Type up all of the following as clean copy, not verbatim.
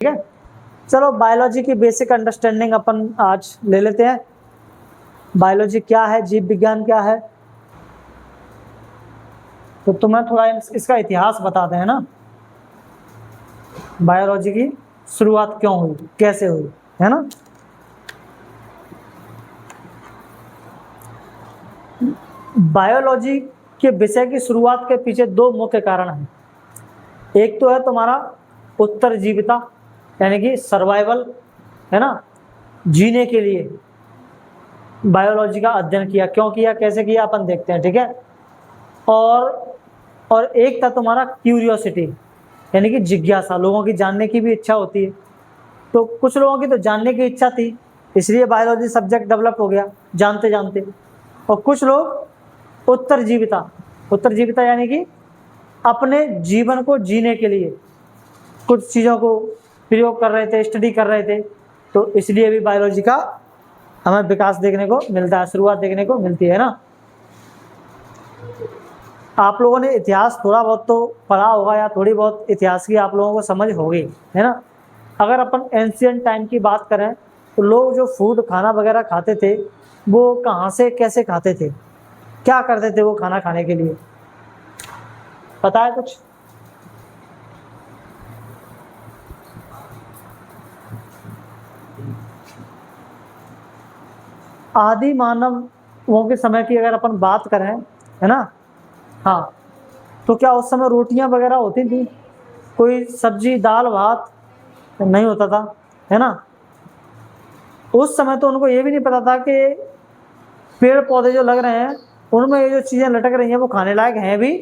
ठीक है। चलो बायोलॉजी की बेसिक अंडरस्टैंडिंग अपन आज ले लेते हैं। बायोलॉजी क्या है, जीव विज्ञान क्या है, तो तुम्हें थोड़ा इसका इतिहास बताते हैं ना। बायोलॉजी की शुरुआत क्यों हुई, कैसे हुई, है ना। बायोलॉजी के विषय की शुरुआत के पीछे दो मुख्य कारण हैं। एक तो है तुम्हारा उत्तरजीविता, यानी कि सर्वाइवल, है ना, जीने के लिए बायोलॉजी का अध्ययन किया। क्यों किया, कैसे किया, अपन देखते हैं, ठीक है। और एक था तुम्हारा क्यूरियोसिटी, यानी कि जिज्ञासा, लोगों की जानने की भी इच्छा होती है। तो कुछ लोगों की तो जानने की इच्छा थी, इसलिए बायोलॉजी सब्जेक्ट डेवलप हो गया जानते जानते। और कुछ लोग उत्तरजीविता, उत्तरजीविता यानी कि अपने जीवन को जीने के लिए कुछ चीज़ों को प्रयोग कर रहे थे, स्टडी कर रहे थे, तो इसलिए भी बायोलॉजी का हमें विकास देखने को मिलता है, शुरुआत देखने को मिलती है ना। आप लोगों ने इतिहास थोड़ा बहुत तो पढ़ा होगा, या थोड़ी बहुत इतिहास की आप लोगों को समझ होगी, है ना। अगर अपन एंशियंट टाइम की बात करें तो लोग जो फूड खाना वगैरह खाते थे वो कहाँ से कैसे खाते थे, क्या करते थे वो खाना खाने के लिए, पता है कुछ? आदि मानवों के समय की अगर अपन बात करें, है ना, हाँ, तो क्या उस समय रोटियां वगैरह होती थी? कोई सब्जी दाल भात नहीं होता था, है ना। उस समय तो उनको ये भी नहीं पता था कि पेड़ पौधे जो लग रहे हैं उनमें ये जो चीज़ें लटक रही हैं वो खाने लायक हैं भी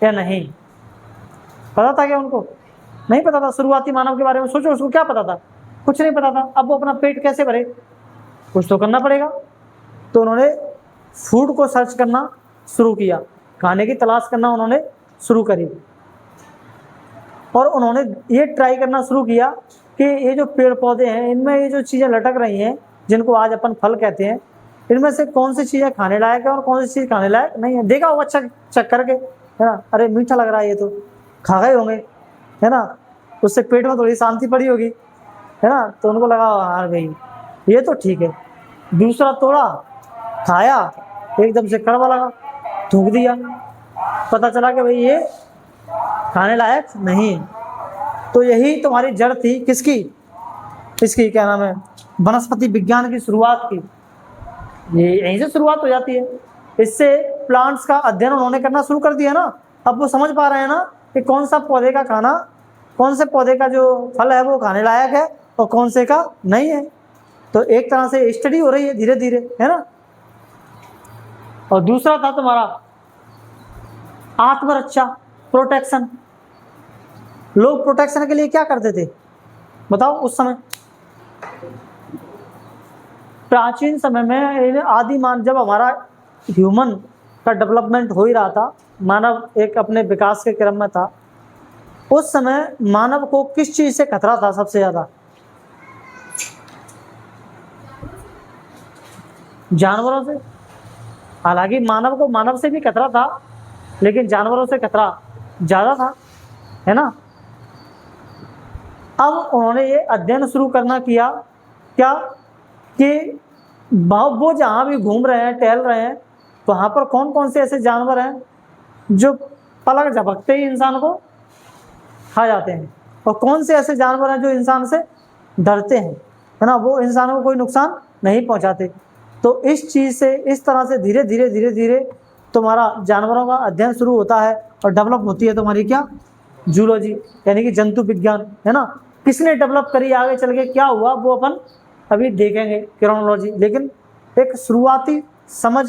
या नहीं। पता था क्या उनको? नहीं पता था। शुरुआती मानव के बारे में सोचो, उसको क्या पता था? कुछ नहीं पता था। अब वो अपना पेट कैसे भरे, कुछ तो करना पड़ेगा। तो उन्होंने फूड को सर्च करना शुरू किया, खाने की तलाश करना उन्होंने शुरू करी, और उन्होंने ये ट्राई करना शुरू किया कि ये जो पेड़ पौधे हैं इनमें ये जो चीज़ें लटक रही हैं जिनको आज अपन फल कहते हैं, इनमें से कौन सी चीज़ें खाने लायक है और कौन सी चीज़ खाने लायक नहीं है। देखा होगा चेक करके, है ना, अरे मीठा लग रहा है ये तो खा गए होंगे, है ना, उससे पेट में थोड़ी शांति पड़ी होगी, है ना, तो उनको लगा हाँ भाई ये तो ठीक है। दूसरा तोड़ा, खाया, एकदम से कड़वा लगा, थूक दिया, पता चला कि भाई ये खाने लायक नहीं। तो यही तुम्हारी जड़ थी किसकी, इसकी क्या नाम है, वनस्पति विज्ञान की शुरुआत की। ये यहीं से शुरुआत हो जाती है। इससे प्लांट्स का अध्ययन उन्होंने करना शुरू कर दिया ना। अब वो समझ पा रहे हैं ना कि कौन सा पौधे का खाना, कौन से पौधे का जो फल है वो खाने लायक है और कौन से का नहीं है। तो एक तरह से स्टडी हो रही है धीरे धीरे, है ना। और दूसरा था तुम्हारा आत्मरक्षा, प्रोटेक्शन। लोग प्रोटेक्शन के लिए क्या करते थे बताओ उस समय? प्राचीन समय में जब हमारा ह्यूमन का डेवलपमेंट हो ही रहा था, मानव एक अपने विकास के क्रम में था, उस समय मानव को किस चीज से खतरा था सबसे ज्यादा? जानवरों से। हालांकि मानव को मानव से भी खतरा था, लेकिन जानवरों से खतरा ज्यादा था, है ना। अब उन्होंने ये अध्ययन शुरू करना किया क्या कि वो जहाँ भी घूम रहे हैं, टहल रहे हैं, वहाँ पर कौन कौन से ऐसे जानवर हैं जो पलक झपकते ही इंसान को खा जाते हैं, और कौन से ऐसे जानवर हैं जो इंसान से डरते हैं, है ना, वो इंसानों को कोई नुकसान नहीं पहुँचाते। तो इस चीज़ से, इस तरह से धीरे धीरे धीरे धीरे तुम्हारा जानवरों का अध्ययन शुरू होता है और डेवलप होती है तुम्हारी क्या, जूलॉजी, यानी कि जंतु विज्ञान, है ना। किसने डेवलप करी, आगे चल के क्या हुआ वो अपन अभी देखेंगे, क्रोनोलॉजी। लेकिन एक शुरुआती समझ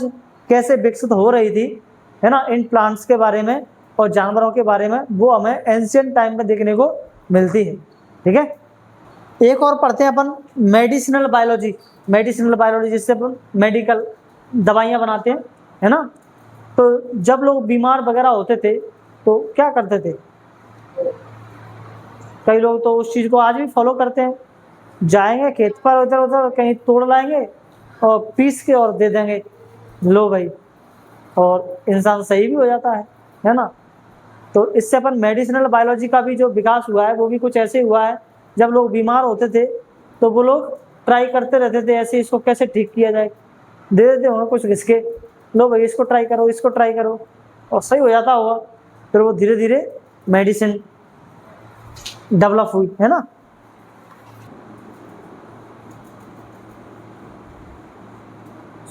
कैसे विकसित हो रही थी, है ना, इन प्लांट्स के बारे में और जानवरों के बारे में, वो हमें एंशियंट टाइम में देखने को मिलती है, ठीक है। एक और पढ़ते हैं अपन मेडिसिनल बायोलॉजी। मेडिसिनल बायोलॉजी जिससे अपन मेडिकल दवाइयाँ बनाते हैं, है ना। तो जब लोग बीमार वगैरह होते थे तो क्या करते थे, कई लोग तो उस चीज़ को आज भी फॉलो करते हैं, जाएंगे खेत पर उधर उधर कहीं तोड़ लाएंगे और पीस के और दे देंगे, लो भाई, और इंसान सही भी हो जाता है ना। तो इससे अपन मेडिसिनल बायोलॉजी का भी जो विकास हुआ है वो भी कुछ ऐसे हुआ है जब लोग बीमार होते थे तो वो लोग ट्राई करते रहते थे ऐसे इसको कैसे ठीक किया जाए, दे देते होंगे कुछ घिसके, लो भाई इसको ट्राई करो, इसको ट्राई करो, और सही हो जाता होगा। फिर वो धीरे धीरे मेडिसिन डेवलप हुई, है ना।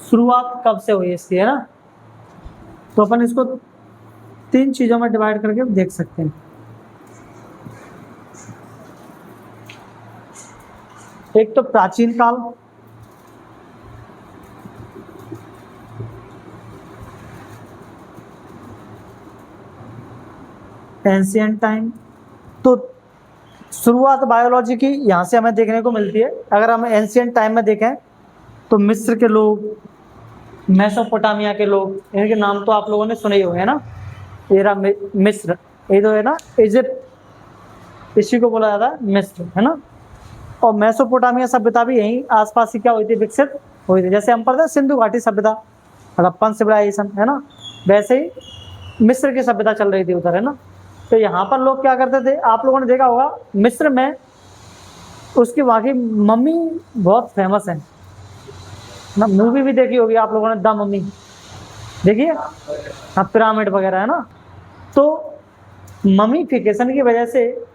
शुरुआत कब से हुई इसकी, है ना। तो अपन इसको 3 चीजों में डिवाइड करके देख सकते हैं। एक तो प्राचीन काल, एंशिएंट टाइम। तो शुरुआत बायोलॉजी की यहाँ से हमें देखने को मिलती है। अगर हम एंशिएंट टाइम में देखें तो मिस्र के लोग, मेसोपोटामिया के लोग, इनके नाम तो आप लोगों ने सुने ही होंगे, है ना। ये रहा मिस्र, ये तो है ना इजिप्ट, इसी को बोला जाता है मिस्र, है ना। और मेसोपोटामिया सभ्यता भी यहीं आसपास ही क्या हुई थी, विकसित हुई थी। जैसे हम पढ़ते हैं सिंधु घाटी सभ्यता, हड़प्पन सिविलाइजेशन, है ना, वैसे ही मिस्र की सभ्यता चल रही थी उधर, है ना। तो यहाँ पर लोग क्या करते थे, आप लोगों ने देखा होगा मिस्र में उसकी वहाँ की मम्मी बहुत फेमस है ना, मूवी भी देखी होगी आप लोगों ने, द मम्मी देखिए, हाँ, पिरामिड वगैरह, है ना। तो ममीफिकेशन की वजह से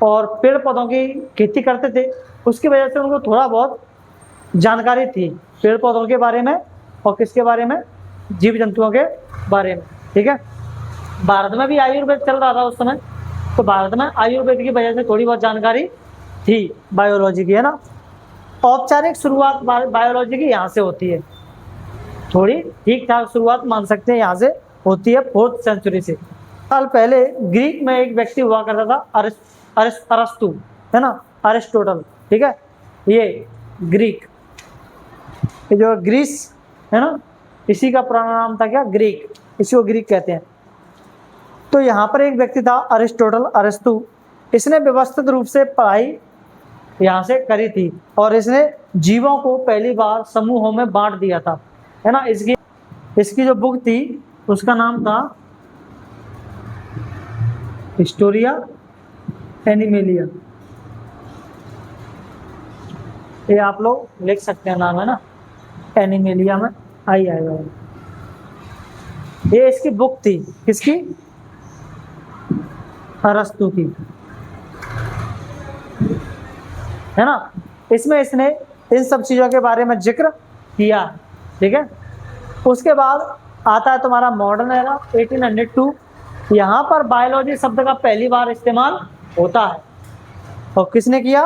और पेड़ पौधों की खेती करते थे, उसकी वजह से उनको थोड़ा बहुत जानकारी थी पेड़ पौधों के बारे में और किसके बारे में, जीव जंतुओं के बारे में, ठीक है। भारत में भी आयुर्वेद चल रहा था उस समय, तो भारत में आयुर्वेद की वजह से थोड़ी बहुत जानकारी थी बायोलॉजी की, है ना। औपचारिक शुरुआत बायोलॉजी की यहाँ से होती है, थोड़ी ठीक ठाक शुरुआत मान सकते हैं यहाँ से होती है 4th सेंचुरी से। साल पहले ग्रीक में एक व्यक्ति हुआ करता था, अरस्तु, है ना, अरिस्टोटल, ठीक है। ये ग्रीक, ये जो ग्रीस है ना, इसी का पुराना नाम था क्या, ग्रीक, इसी को ग्रीक कहते हैं। तो यहाँ पर एक व्यक्ति था अरिस्टोटल, अरस्तु, इसने व्यवस्थित रूप से पढ़ाई यहाँ से करी थी और इसने जीवों को पहली बार समूहों में बांट दिया था, है ना। इसकी जो बुक थी उसका नाम था हिस्टोरिया एनिमेलिया, ये आप लोग लिख सकते हैं नाम, है ना, एनिमेलिया में आई आएगा। ये इसकी बुक थी, किसकी, अरस्तु की, है ना। इसमें इसने इन सब चीजों के बारे में जिक्र किया, ठीक है। उसके बाद आता है तुम्हारा मॉडर्न एरा 1802, यहाँ पर बायोलॉजी शब्द का पहली बार इस्तेमाल होता है, और किसने किया,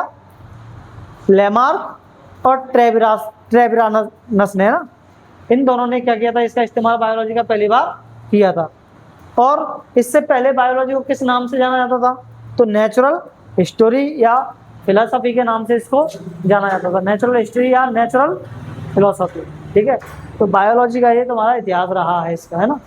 लेमार्क और ट्रेविरानस ने, ना, इन दोनों ने क्या किया था, इसका इस्तेमाल बायोलॉजी का पहली बार किया था। और इससे पहले बायोलॉजी को किस नाम से जाना जाता था, तो नेचुरल हिस्टोरी या फिलोसफी के नाम से इसको जाना जाता था, नेचुरल हिस्ट्री या नेचुरल फिलोसफी, ठीक है। तो बायोलॉजी का ये तुम्हारा इतिहास रहा है इसका, है ना।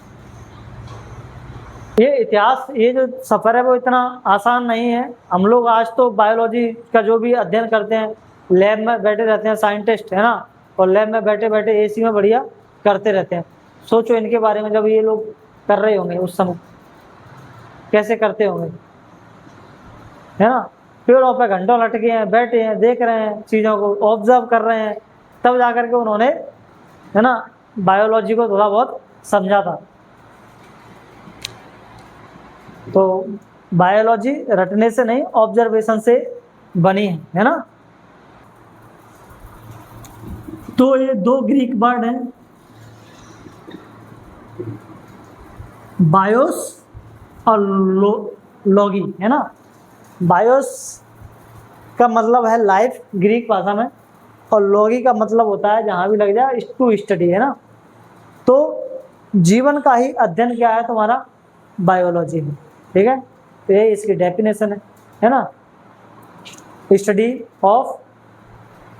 ये इतिहास, ये जो सफ़र है वो इतना आसान नहीं है। हम लोग आज तो बायोलॉजी का जो भी अध्ययन करते हैं लैब में बैठे रहते हैं साइंटिस्ट, है ना, और लैब में बैठे बैठे एसी में बढ़िया करते रहते हैं। सोचो इनके बारे में जब ये लोग कर रहे होंगे उस समय कैसे करते होंगे, है ना। पेड़ों पे घंटों लटके हैं, बैठे हैं, देख रहे हैं, चीज़ों को ऑब्जर्व कर रहे हैं, तब जाकर के उन्होंने, है ना, बायोलॉजी को थोड़ा बहुत समझा था। तो बायोलॉजी रटने से नहीं, ऑब्जर्वेशन से बनी है ना। तो ये 2 ग्रीक वर्ड हैं, बायोस और लॉगी, है ना। बायोस का मतलब है लाइफ ग्रीक भाषा में, और लॉगी का मतलब होता है जहाँ भी लग जाए टू स्टडी, है ना। तो जीवन का ही अध्ययन क्या है तुम्हारा, बायोलॉजी है, ठीक है। तो ये इसकी डेफिनेशन है ना, study of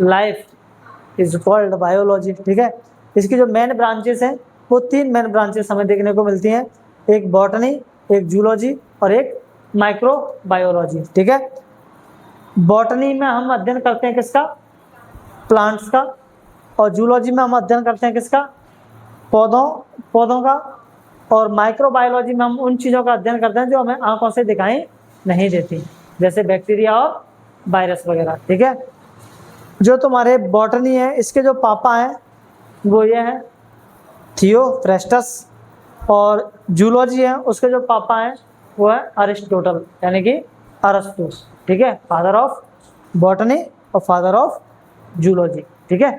life is called biology, ठीक है। इसकी जो मेन ब्रांचेस हैं वो 3 मेन ब्रांचेस हमें देखने को मिलती हैं, एक बॉटनी, एक जूलॉजी और एक माइक्रोबायोलॉजी, ठीक है। बॉटनी में हम अध्ययन करते हैं किसका, प्लांट्स का, और जूलॉजी में हम अध्ययन करते हैं किसका, पौधों का, और माइक्रोबायोलॉजी में हम उन चीज़ों का अध्ययन करते हैं जो हमें आंखों से दिखाई नहीं देती, जैसे बैक्टीरिया और वायरस वगैरह, ठीक है। जो तुम्हारे बॉटनी है इसके जो पापा हैं वो ये हैं थियोफ्रेस्टस, और जूलॉजी है उसके जो पापा हैं वो है अरिस्टोटल यानी कि अरस्तु, ठीक है, फादर ऑफ बॉटनी और फादर ऑफ जूलॉजी, ठीक है।